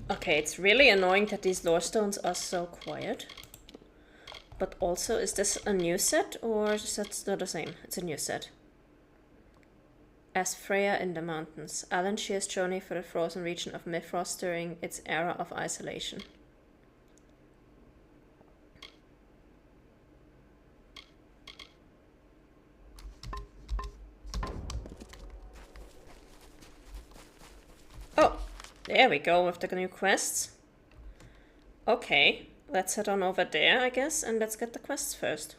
Okay, it's really annoying that these lore stones are so quiet. But also, is this a new set or is that still the same? It's a new set. As Freya in the Mountains, Alan Shear's journey for the frozen region of Mifrost during its era of isolation. Oh, there we go with the new quests. Okay, let's head on over there, I guess, and let's get the quests first.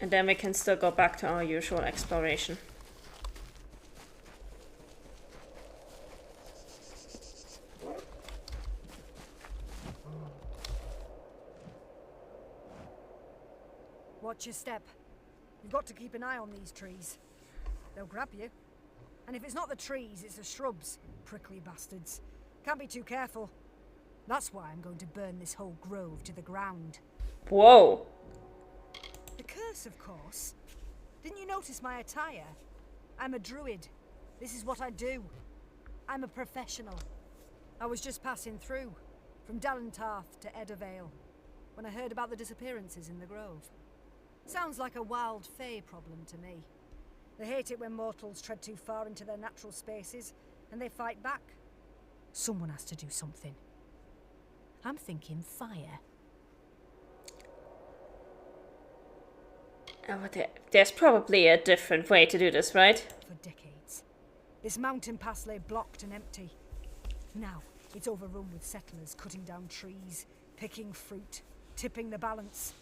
And then we can still go back to our usual exploration. Watch your step. You've got to keep an eye on these trees. They'll grab you. And if it's not the trees, it's the shrubs. Prickly bastards. Can't be too careful. That's why I'm going to burn this whole grove to the ground. Whoa! The curse, of course. Didn't you notice my attire? I'm a druid. This is what I do. I'm a professional. I was just passing through, from Dalentarth to Eddervale, when I heard about the disappearances in the grove. Sounds like a wild fae problem to me. They hate it when mortals tread too far into their natural spaces, and they fight back. Someone has to do something. I'm thinking fire. Oh, there's probably a different way to do this, right? For decades. This mountain pass lay blocked and empty. Now, it's overrun with settlers cutting down trees, picking fruit, tipping the balance.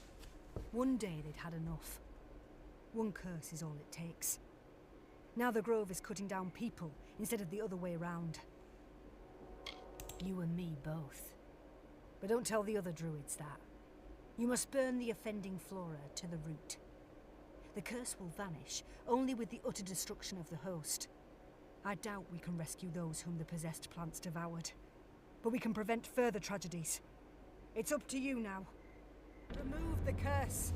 One day they'd had enough. One curse is all it takes. Now the grove is cutting down people instead of the other way round. You and me both. But don't tell the other druids that. You must burn the offending flora to the root. The curse will vanish only with the utter destruction of the host. I doubt we can rescue those whom the possessed plants devoured. But we can prevent further tragedies. It's up to you now. Remove the curse.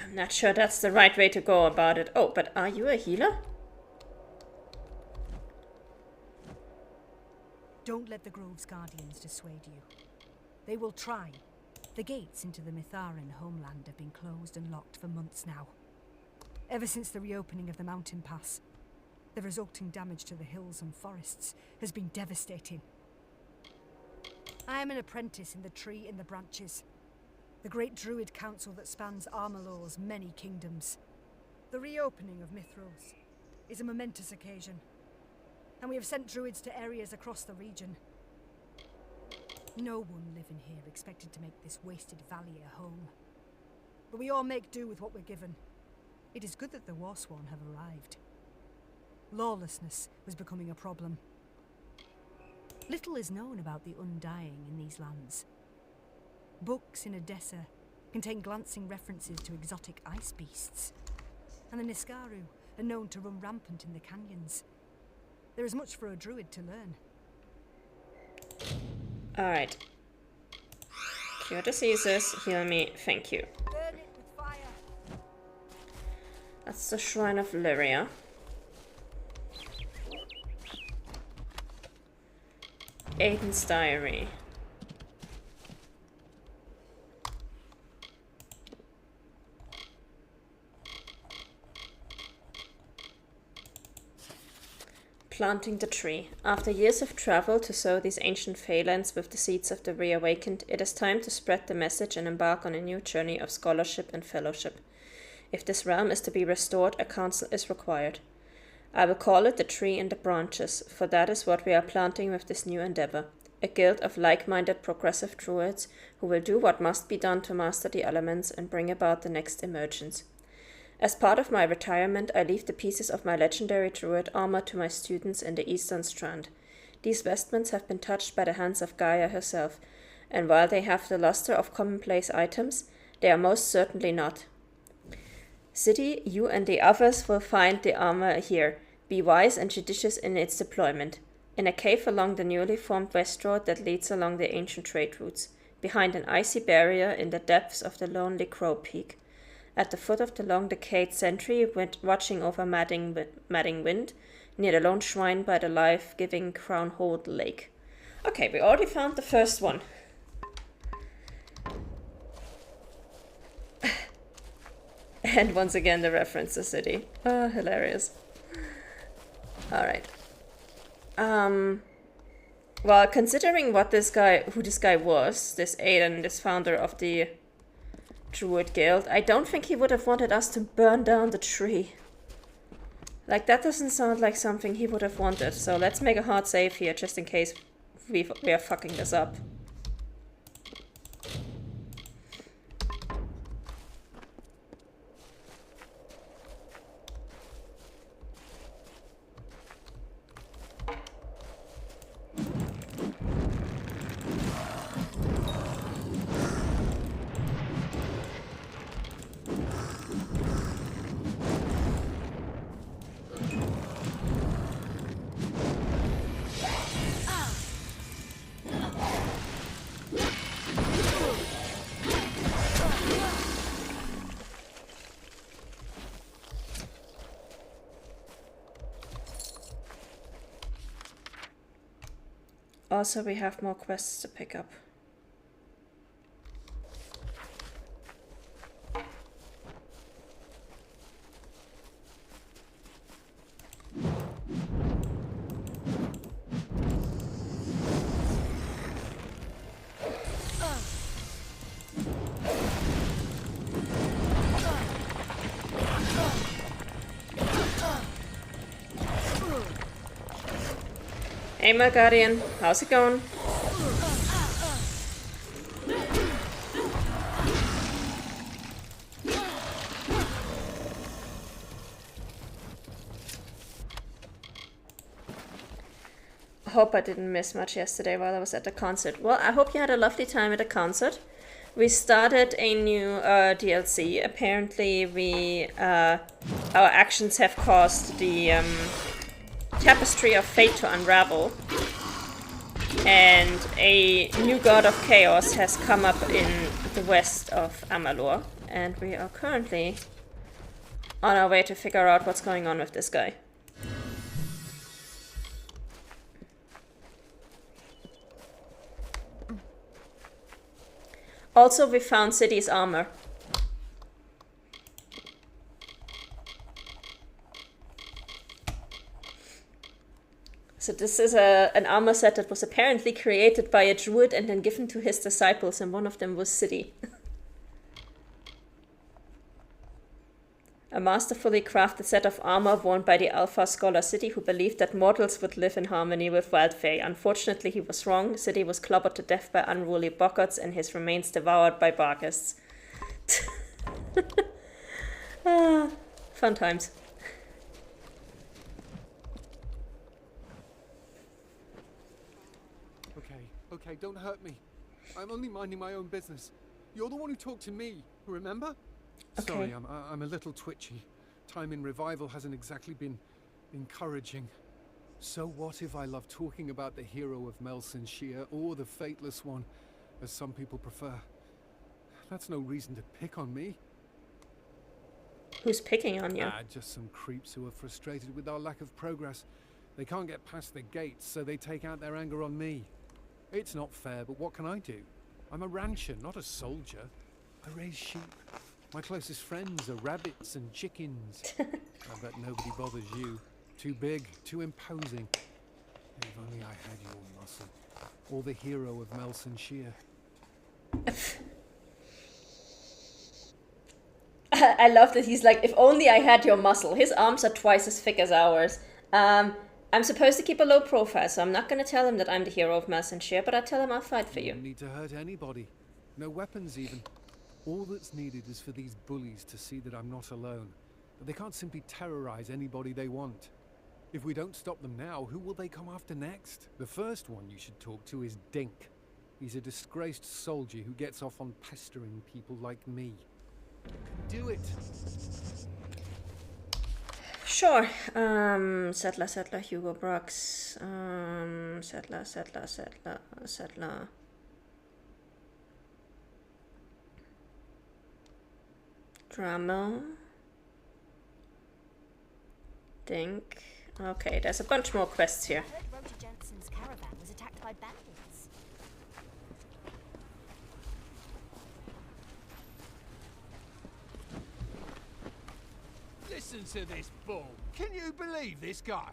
I'm not sure that's the right way to go about it. Oh, but are you a healer? Don't let the Grove's guardians dissuade you. They will try. The gates into the Mitharan homeland have been closed and locked for months now. Ever since the reopening of the mountain pass, the resulting damage to the hills and forests has been devastating. I am an apprentice in the tree in the branches, the great druid council that spans Amalur's many kingdoms. The reopening of Mithros is a momentous occasion, and we have sent druids to areas across the region. No one living here expected to make this wasted valley a home. But we all make do with what we're given. It is good that the Warsworn have arrived. Lawlessness was becoming a problem. Little is known about the Undying in these lands. Books in Odessa contain glancing references to exotic ice beasts, and the Niskaru are known to run rampant in the canyons. There is much for a druid to learn. Alright. Cure diseases, heal me, thank you. Burn it with fire. That's the Shrine of Lyria. Aiden's Diary. Planting the tree. After years of travel to sow these ancient Phalanx with the seeds of the reawakened, it is time to spread the message and embark on a new journey of scholarship and fellowship. If this realm is to be restored, a council is required. I will call it the Tree in the Branches, for that is what we are planting with this new endeavor. A guild of like-minded progressive druids who will do what must be done to master the elements and bring about the next emergence. As part of my retirement, I leave the pieces of my legendary druid armor to my students in the Eastern Strand. These vestments have been touched by the hands of Gaia herself, and while they have the luster of commonplace items, they are most certainly not. City, you and the others will find the armor here. Be wise and judicious in its deployment. In a cave along the newly formed west road that leads along the ancient trade routes, behind an icy barrier in the depths of the lonely Crow Peak. at the foot of the long-decayed sentry, watching over madding wind, near the lone shrine by the life-giving Crown-Hold Lake. Okay, we already found the first one. And once again, the reference to city. Oh, hilarious. Alright. Well, considering who this guy was, this Aiden, this founder of the Druid Guild, I don't think he would have wanted us to burn down the tree. Like, that doesn't sound like something he would have wanted, so let's make a hard save here, just in case we are fucking this up. Also, we have more quests to pick up. Hey, my guardian, how's it going? Hope I didn't miss much yesterday while I was at the concert. Well, I hope you had a lovely time at the concert. We started a new DLC. Apparently, our actions have caused the Tapestry of Fate to unravel, and a new god of chaos has come up in the west of Amalur, and we are currently on our way to figure out what's going on with this guy. Also, we found City's armor. So this is an armor set that was apparently created by a druid and then given to his disciples, and one of them was City. A masterfully crafted set of armor worn by the Alpha scholar City, who believed that mortals would live in harmony with wild fae. Unfortunately, he was wrong. City was clobbered to death by unruly boggarts and his remains devoured by barghists. Fun times. Okay, don't hurt me. I'm only minding my own business. You're the one who talked to me, remember? Okay. Sorry, I'm a little twitchy. Time in revival hasn't exactly been encouraging. So what if I love talking about the hero of Melsenshire, or the Fateless One, as some people prefer? That's no reason to pick on me. Who's picking on you? Just some creeps who are frustrated with our lack of progress. They can't get past the gates, so they take out their anger on me. It's not fair, but what can I do? I'm a rancher, not a soldier. I raise sheep. My closest friends are rabbits and chickens. I bet nobody bothers you. Too big, too imposing. If only I had your muscle. Or the hero of Melsenshire. I love that he's like, if only I had your muscle. His arms are twice as thick as ours. I'm supposed to keep a low profile, so I'm not going to tell him that I'm the hero of Melsenshire, but I tell him I'll fight for you. You don't need to hurt anybody. No weapons even. All that's needed is for these bullies to see that I'm not alone. But they can't simply terrorize anybody they want. If we don't stop them now, who will they come after next? The first one you should talk to is Dink. He's a disgraced soldier who gets off on pestering people like me. Do it! Sure. Settler, Hugo Brooks. Settler. Drama. Dink. Okay, there's a bunch more quests here. I heard Roger Jensen's caravan was attacked by bandits. Listen to this bull. Can you believe this guy?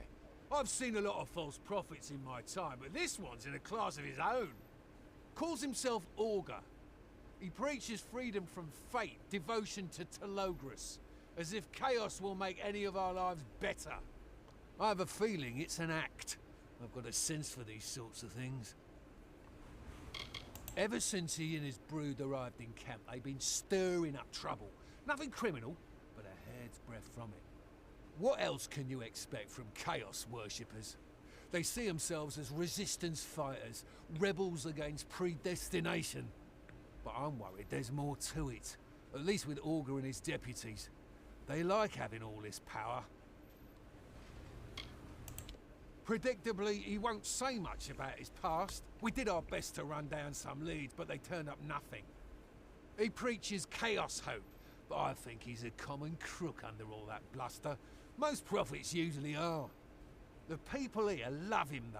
I've seen a lot of false prophets in my time, but this one's in a class of his own. Calls himself Augur. He preaches freedom from fate, devotion to Telogris, as if chaos will make any of our lives better. I have a feeling it's an act. I've got a sense for these sorts of things. Ever since he and his brood arrived in camp, they've been stirring up trouble. Nothing criminal, but a hair's breadth from it. What else can you expect from chaos worshippers? They see themselves as resistance fighters, rebels against predestination. But I'm worried there's more to it, at least with Augur and his deputies. They like having all this power. Predictably, he won't say much about his past. We did our best to run down some leads, but they turned up nothing. He preaches chaos hope, but I think he's a common crook under all that bluster. Most prophets usually are. The people here love him, though.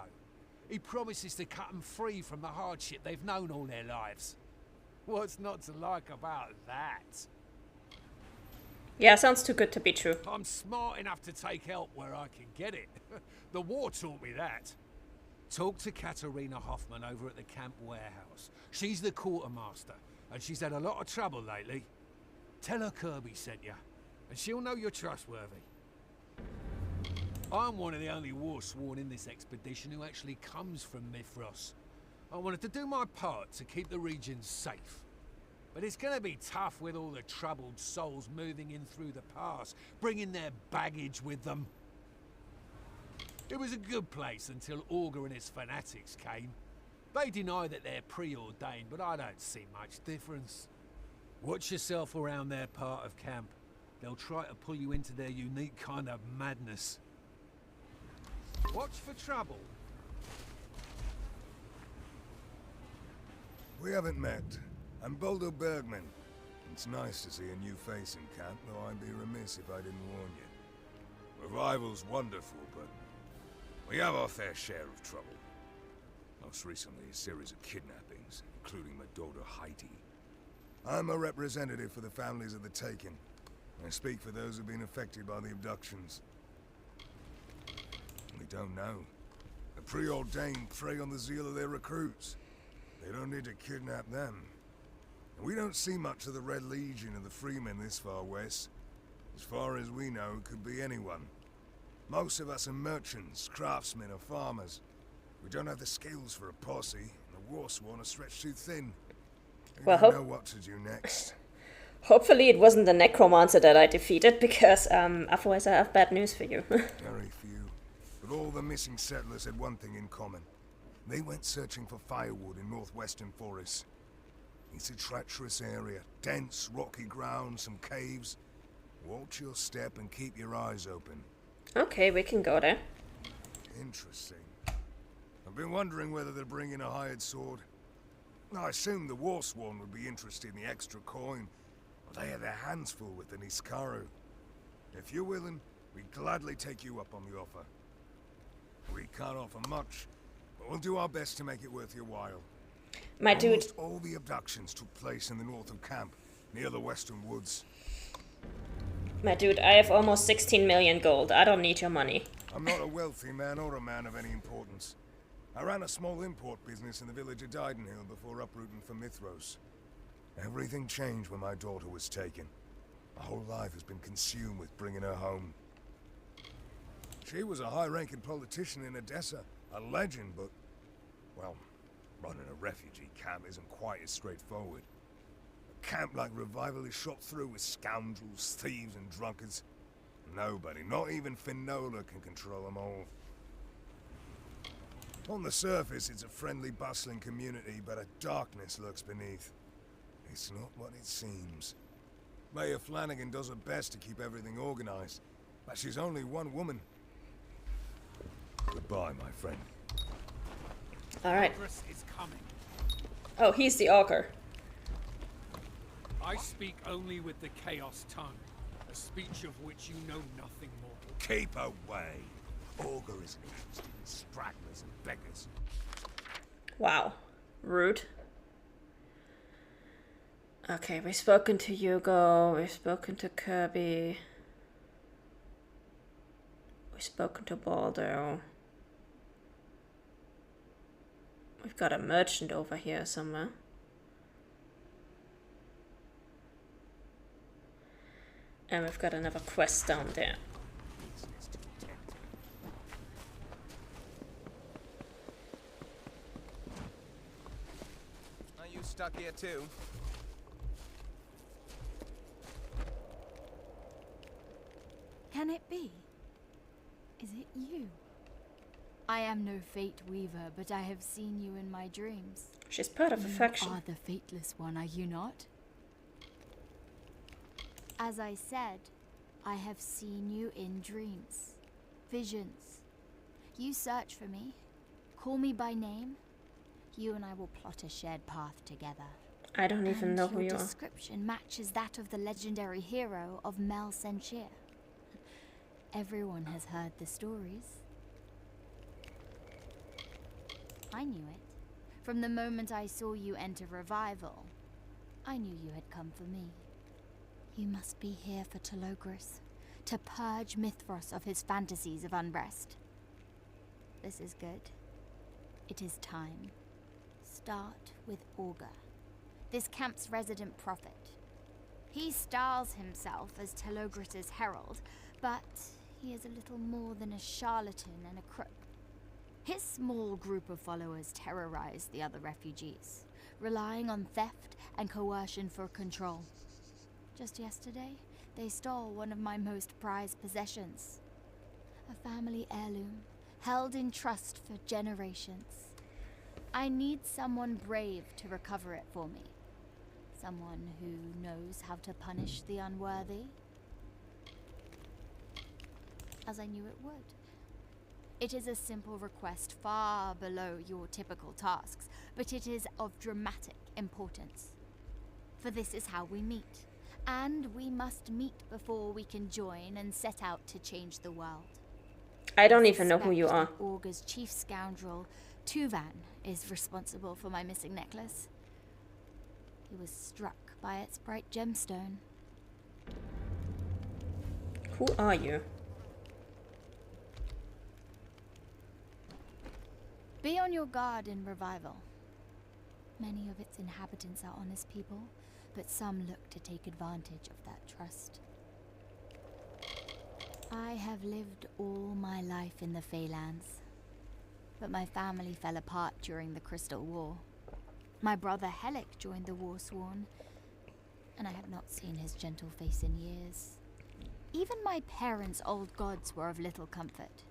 He promises to cut them free from the hardship they've known all their lives. What's not to like about that? Yeah, sounds too good to be true. I'm smart enough to take help where I can get it. The war taught me that. Talk to Katerina Hoffman over at the camp warehouse. She's the quartermaster, and she's had a lot of trouble lately. Tell her Kirby sent you, and she'll know you're trustworthy. I'm one of the only war-sworn in this expedition who actually comes from Mithras. I wanted to do my part to keep the region safe. But it's gonna be tough with all the troubled souls moving in through the pass, bringing their baggage with them. It was a good place until Augur and his fanatics came. They deny that they're preordained, but I don't see much difference. Watch yourself around their part of camp. They'll try to pull you into their unique kind of madness. Watch for trouble. We haven't met. I'm Boldo Bergman. It's nice to see a new face in camp, though I'd be remiss if I didn't warn you. Revival's wonderful, but we have our fair share of trouble. Most recently, a series of kidnappings, including my daughter Heidi. I'm a representative for the families of the taken. I speak for those who've been affected by the abductions. We don't know. The preordained prey on the zeal of their recruits. They don't need to kidnap them. And we don't see much of the Red Legion of the Freemen this far west. As far as we know, it could be anyone. Most of us are merchants, craftsmen, or farmers. We don't have the skills for a posse, and the Warsworn are stretched too thin. We don't know what to do next. Hopefully it wasn't the necromancer that I defeated, because otherwise I have bad news for you. Very few. But all the missing settlers had one thing in common. They went searching for firewood in northwestern forests. It's a treacherous area. Dense, rocky ground, some caves. Watch your step and keep your eyes open. Okay, we can go there. Interesting. I've been wondering whether they're bringing a hired sword. I assume the Warsworn would be interested in the extra coin. But they have their hands full with the Niskaru. If you're willing, we'd gladly take you up on the offer. We can't offer much, but we'll do our best to make it worth your while. My dude. Almost all the abductions took place in the north of camp, near the western woods. My dude, I have almost 16 million gold. I don't need your money. I'm not a wealthy man or a man of any importance. I ran a small import business in the village of Didenhill before uprooting for Mithros. Everything changed when my daughter was taken. My whole life has been consumed with bringing her home. She was a high-ranking politician in Odessa, a legend, but, well, running a refugee camp isn't quite as straightforward. A camp like Revival is shot through with scoundrels, thieves, and drunkards. Nobody, not even Finola, can control them all. On the surface, it's a friendly, bustling community, but a darkness lurks beneath. It's not what it seems. Mayor Flanagan does her best to keep everything organized, but she's only one woman. Goodbye, my friend. Alright. Is coming. Oh, he's the augur. I speak only with the Chaos tongue, a speech of which you know nothing more. Keep away. Augur isn't interested in stragglers and beggars. Wow. Rude. Okay, we've spoken to Hugo, we've spoken to Kirby. We've spoken to Baldo. We've got a merchant over here somewhere. And we've got another quest down there. Are you stuck here too? Can it be? Is it you? I am no fate weaver, but I have seen you in my dreams. She's part of a faction. You are the fateless one, are you not? As I said, I have seen you in dreams, visions. You search for me, call me by name. You and I will plot a shared path together. I don't even know who you Your are. description matches that of the legendary hero of Mel Senshir. Everyone has heard the stories. I knew it. From the moment I saw you enter Revival, I knew you had come for me. You must be here for Telogris, to purge Mithras of his fantasies of unrest. This is good. It is time. Start with Augur, this camp's resident prophet. He styles himself as Telogris' herald, but he is a little more than a charlatan and a crook. His small group of followers terrorize the other refugees, relying on theft and coercion for control. Just yesterday, they stole one of my most prized possessions. A family heirloom, held in trust for generations. I need someone brave to recover it for me. Someone who knows how to punish the unworthy. As I knew it would. It is a simple request far below your typical tasks, but it is of dramatic importance. For this is how we meet, and we must meet before we can join and set out to change the world. I don't even know who you are. Augur's chief scoundrel, Tuvan, is responsible for my missing necklace. He was struck by its bright gemstone. Who are you? Be on your guard in Revival. Many of its inhabitants are honest people, but some look to take advantage of that trust. I have lived all my life in the Feylands, but my family fell apart during the Crystal War. My brother Helic joined the Warsworn, and I have not seen his gentle face in years. Even my parents' old gods were of little comfort.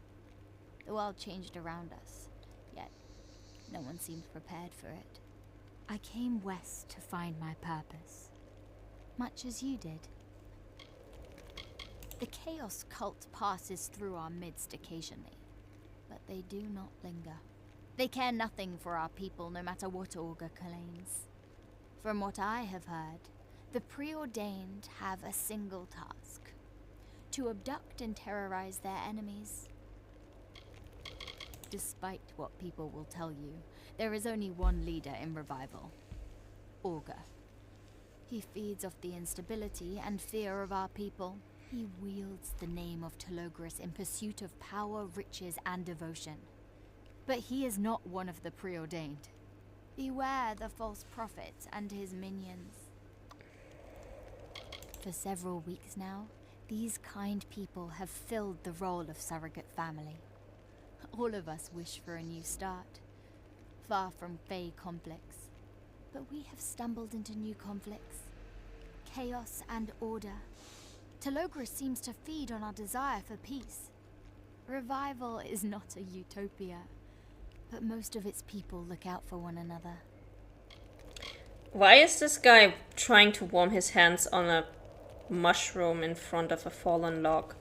The world changed around us, yet no one seemed prepared for it. I came west to find my purpose, much as you did. The Chaos cult passes through our midst occasionally, but they do not linger. They care nothing for our people, no matter what Augur claims. From what I have heard, the preordained have a single task: to abduct and terrorize their enemies. Despite what people will tell you, there is only one leader in Revival: Augur. He feeds off the instability and fear of our people. He wields the name of Telogris in pursuit of power, riches, and devotion. But he is not one of the preordained. Beware the false prophet and his minions. For several weeks now, these kind people have filled the role of surrogate family. All of us wish for a new start, far from Fey conflicts. But we have stumbled into new conflicts. Chaos and order. Telogris seems to feed on our desire for peace. Revival is not a utopia, but most of its people look out for one another. Why is this guy trying to warm his hands on a mushroom in front of a fallen log?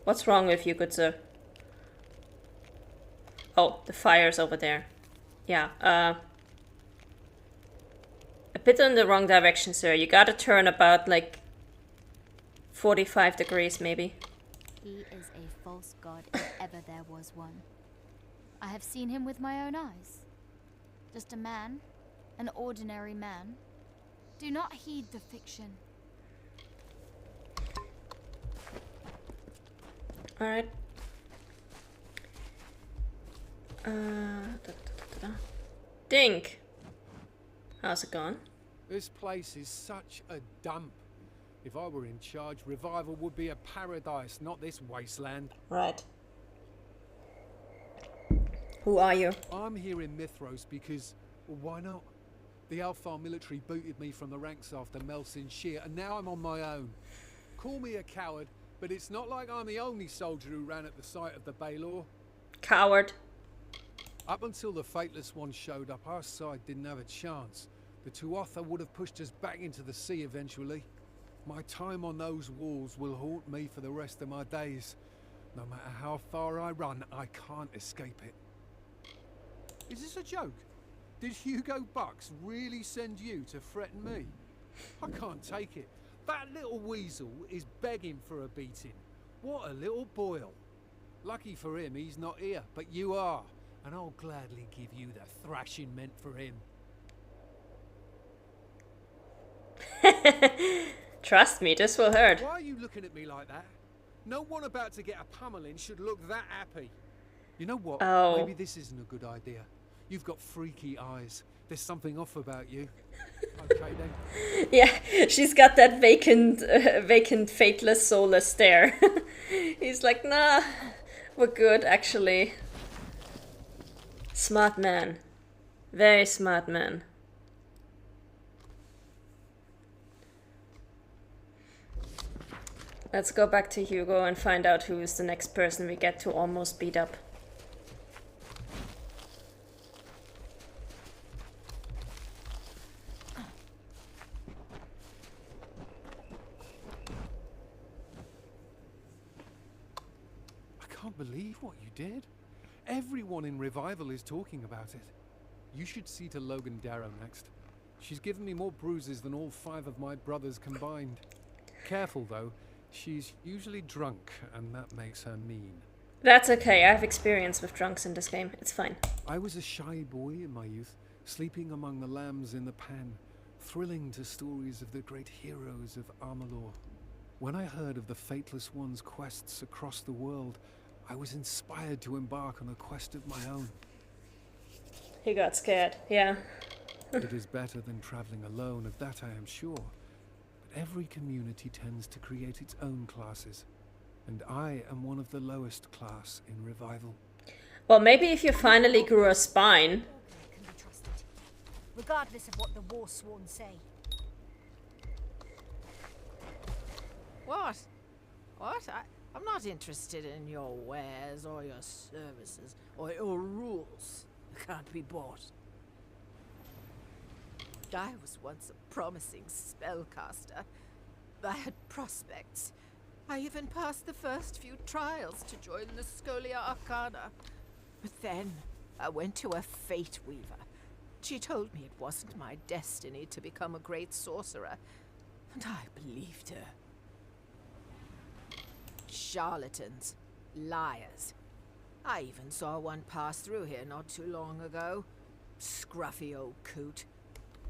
What's wrong with you, good sir? Oh, the fire's over there. Yeah, bit in the wrong direction, sir. You gotta turn about, like, 45 degrees, maybe. He is a false god if ever there was one. I have seen him with my own eyes. Just a man, an ordinary man. Do not heed the fiction. Alright. Dink! How's it going? This place is such a dump. If I were in charge, Revival would be a paradise, not this wasteland. Right. Who are you? I'm here in Mithros because, well, why not? The Alfar military booted me from the ranks after Melsin Shear, and now I'm on my own. Call me a coward, but it's not like I'm the only soldier who ran at the sight of the Baelor. Coward. Up until the Fateless One showed up, our side didn't have a chance. The Tuatha would have pushed us back into the sea eventually. My time on those walls will haunt me for the rest of my days. No matter how far I run, I can't escape it. Is this a joke? Did Hugo Bucks really send you to threaten me? I can't take it. That little weasel is begging for a beating. What a little boil. Lucky for him, he's not here, but you are. And I'll gladly give you the thrashing meant for him. Trust me, this will hurt. Why are you looking at me like that? No one about to get a pummeling should look that happy. You know what? Oh. Maybe this isn't a good idea. You've got freaky eyes. There's something off about you. Okay then. Yeah, she's got that vacant, fateless, soulless stare. He's like, nah, we're good, actually. Smart man. Very smart man. Let's go back to Hugo and find out who is the next person we get to almost beat up. I can't believe what you did. Everyone in Revival is talking about it. You should see to Logan Darrow next. She's given me more bruises than all 5 of my brothers combined. Careful though, she's usually drunk and that makes her mean. That's okay, I have experience with drunks in this game. It's fine. I was a shy boy in my youth, sleeping among the lambs in the pen, thrilling to stories of the great heroes of Amalur. When I heard of the Fateless One's quests across the world, I was inspired to embark on a quest of my own. He got scared, yeah. It is better than traveling alone, of that I am sure. But every community tends to create its own classes, and I am one of the lowest class in Revival. Well, maybe if you finally grew a spine. Can be trusted, regardless of what the Warsworn say. What? What? I'm not interested in your wares or your services or your rules. They can't be bought. I was once a promising spellcaster. I had prospects. I even passed the first few trials to join the Scholia Arcana. But then I went to a Fate Weaver. She told me it wasn't my destiny to become a great sorcerer, and I believed her. Charlatans, liars. I even saw one pass through here not too long ago. Scruffy old coot.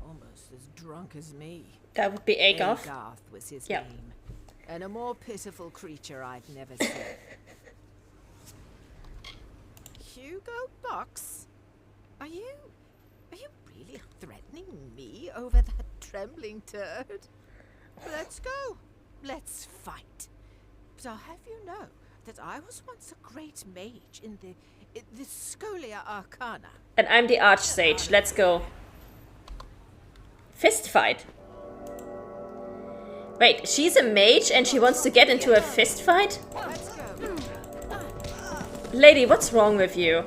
Almost as drunk as me. That would be Agarth. Agarth was his Yep. name. And a more pitiful creature I've never seen. Hugo Box? Are you really threatening me over that trembling turd? Let's go. Let's fight. But I'll have you know that I was once a great mage in the Scholia Arcana. And I'm the Archsage. Let's go. Fist fight. Wait, she's a mage and she wants to get into a fist fight? Let's go. Lady, what's wrong with you?